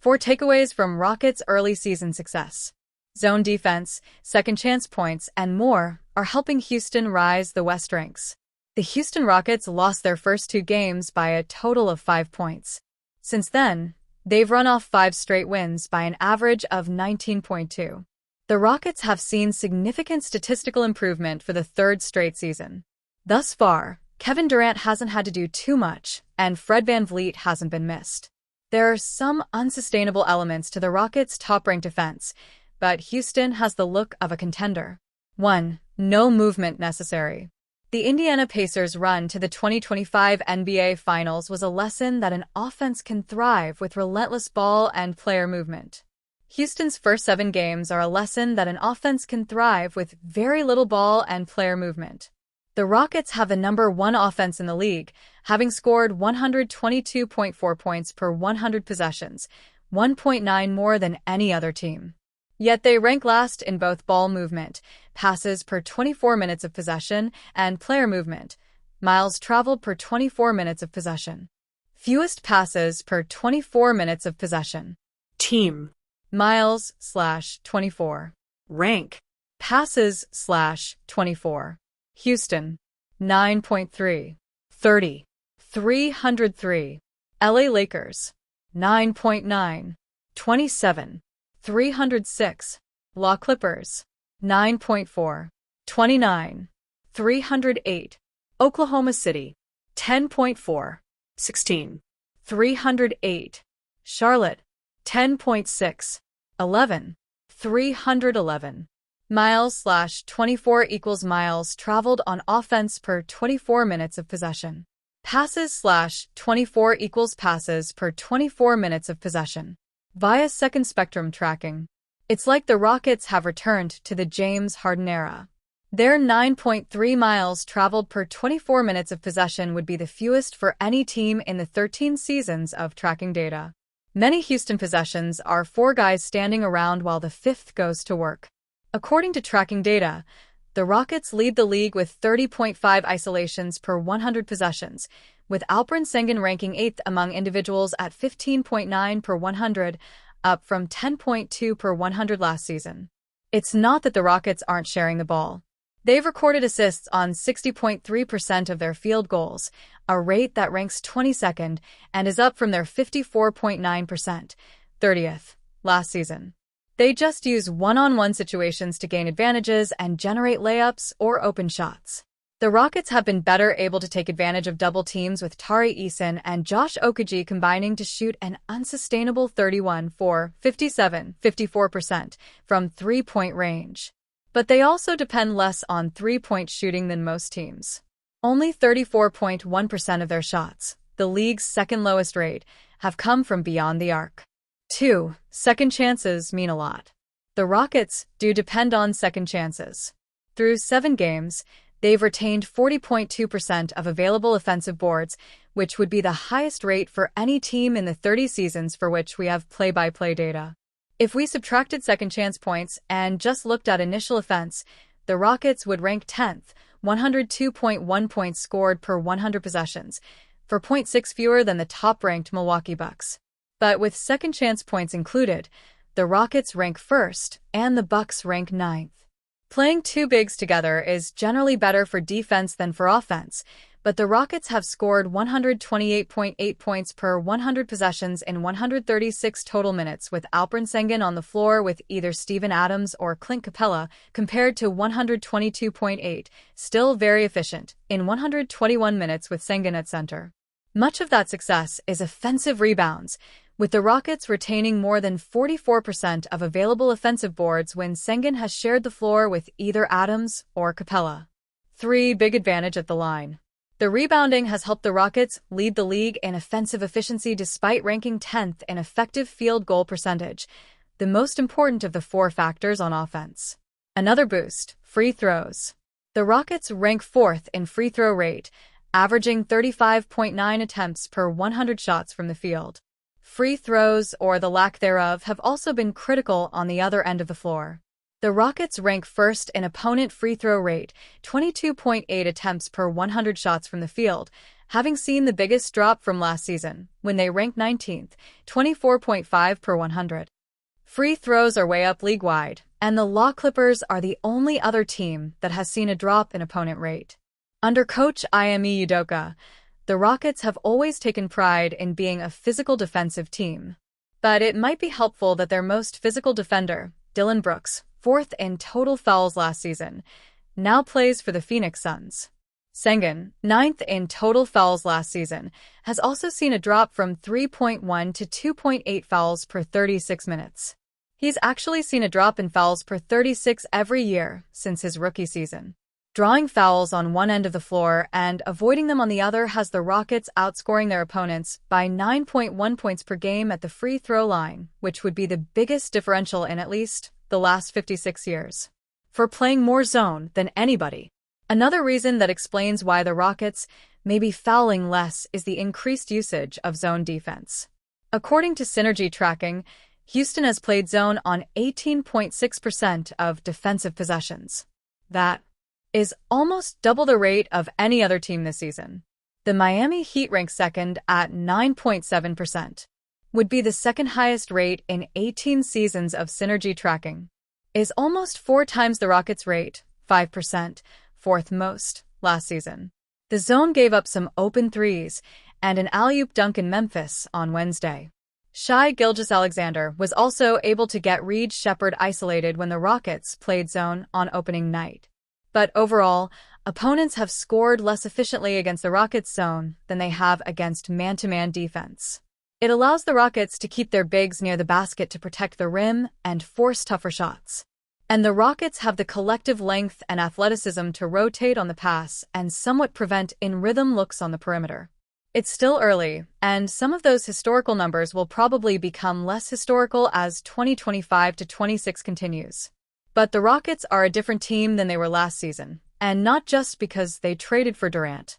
4 takeaways from Rockets' early season success. Zone defense, second chance points, and more are helping Houston rise the West ranks. The Houston Rockets lost their first 2 games by a total of 5 points. Since then, they've run off 5 straight wins by an average of 19.2. The Rockets have seen significant statistical improvement for the 3rd straight season. Thus far, Kevin Durant hasn't had to do too much, and Fred VanVleet hasn't been missed. There are some unsustainable elements to the Rockets' top-ranked defense, but Houston has the look of a contender. 1. No movement necessary. The Indiana Pacers' run to the 2025 NBA Finals was a lesson that an offense can thrive with relentless ball and player movement. Houston's first 7 games are a lesson that an offense can thrive with very little ball and player movement. The Rockets have the number 1 offense in the league, having scored 122.4 points per 100 possessions, 1.9 more than any other team. Yet they rank last in both ball movement, passes per 24 minutes of possession, and player movement, miles traveled per 24 minutes of possession. Fewest passes per 24 minutes of possession. Team. Miles/24. Rank. Passes/24. Houston. 9.3. 30. 303. LA Lakers. 9.9. 27. 306. Law Clippers. 9.4. 29. 308. Oklahoma City. 10.4. 16. 308. Charlotte. 10.6. 11. 311. Miles/24 equals miles traveled on offense per 24 minutes of possession. Passes/24 equals passes per 24 minutes of possession. Via second spectrum tracking. It's like the Rockets have returned to the James Harden era. Their 9.3 miles traveled per 24 minutes of possession would be the fewest for any team in the 13 seasons of tracking data. Many Houston possessions are 4 guys standing around while the 5th goes to work. According to tracking data, the Rockets lead the league with 30.5 isolations per 100 possessions, with Alperen Sengun ranking 8th among individuals at 15.9 per 100, up from 10.2 per 100 last season. It's not that the Rockets aren't sharing the ball. They've recorded assists on 60.3% of their field goals, a rate that ranks 22nd and is up from their 54.9%, 30th, last season. They just use one-on-one situations to gain advantages and generate layups or open shots. The Rockets have been better able to take advantage of double teams with Tari Eason and Josh Okogie combining to shoot an unsustainable 31-4-57-54% from three-point range. But they also depend less on three-point shooting than most teams. Only 34.1% of their shots, the league's second lowest rate, have come from beyond the arc. 2. Second chances mean a lot. The Rockets do depend on second chances. Through 7 games, they've retained 40.2% of available offensive boards, which would be the highest rate for any team in the 30 seasons for which we have play-by-play data. If we subtracted second chance points and just looked at initial offense, the Rockets would rank 10th, 102.1 points scored per 100 possessions, for 0.6 fewer than the top-ranked Milwaukee Bucks. But with second chance points included, the Rockets rank 1st and the Bucks rank 9th. Playing 2 bigs together is generally better for defense than for offense, but the Rockets have scored 128.8 points per 100 possessions in 136 total minutes with Alperen Sengun on the floor with either Steven Adams or Clint Capella, compared to 122.8, still very efficient, in 121 minutes with Sengun at center. Much of that success is offensive rebounds, with the Rockets retaining more than 44% of available offensive boards when Sengun has shared the floor with either Adams or Capella. 3. Big advantage at the line. The rebounding has helped the Rockets lead the league in offensive efficiency despite ranking 10th in effective field goal percentage, the most important of the 4 factors on offense. Another boost, free throws. The Rockets rank 4th in free throw rate, averaging 35.9 attempts per 100 shots from the field. Free throws, or the lack thereof, have also been critical on the other end of the floor. The Rockets rank 1st in opponent free throw rate, 22.8 attempts per 100 shots from the field, having seen the biggest drop from last season, when they ranked 19th, 24.5 per 100. Free throws are way up league-wide, and the Law Clippers are the only other team that has seen a drop in opponent rate. Under coach Ime Udoka, the Rockets have always taken pride in being a physical defensive team. But it might be helpful that their most physical defender, Dillon Brooks, 4th in total fouls last season, now plays for the Phoenix Suns. Sengun, 9th in total fouls last season, has also seen a drop from 3.1 to 2.8 fouls per 36 minutes. He's actually seen a drop in fouls per 36 every year since his rookie season. Drawing fouls on one end of the floor and avoiding them on the other has the Rockets outscoring their opponents by 9.1 points per game at the free throw line, which would be the biggest differential in at least the last 56 years. For playing more zone than anybody. Another reason that explains why the Rockets may be fouling less is the increased usage of zone defense. According to Synergy tracking, Houston has played zone on 18.6% of defensive possessions. That is almost double the rate of any other team this season. The Miami Heat ranks second at 9.7%, would be the second highest rate in 18 seasons of Synergy tracking, is almost 4 times the Rockets' rate, 5%, 4th most, last season. The zone gave up some open threes and an alley-oop dunk in Memphis on Wednesday. Shai Gilgeous-Alexander was also able to get Reed Shepherd isolated when the Rockets played zone on opening night. But overall, opponents have scored less efficiently against the Rockets' zone than they have against man-to-man defense. It allows the Rockets to keep their bigs near the basket to protect the rim and force tougher shots. And the Rockets have the collective length and athleticism to rotate on the pass and somewhat prevent in-rhythm looks on the perimeter. It's still early, and some of those historical numbers will probably become less historical as 2025-26 continues. But the Rockets are a different team than they were last season, and not just because they traded for Durant.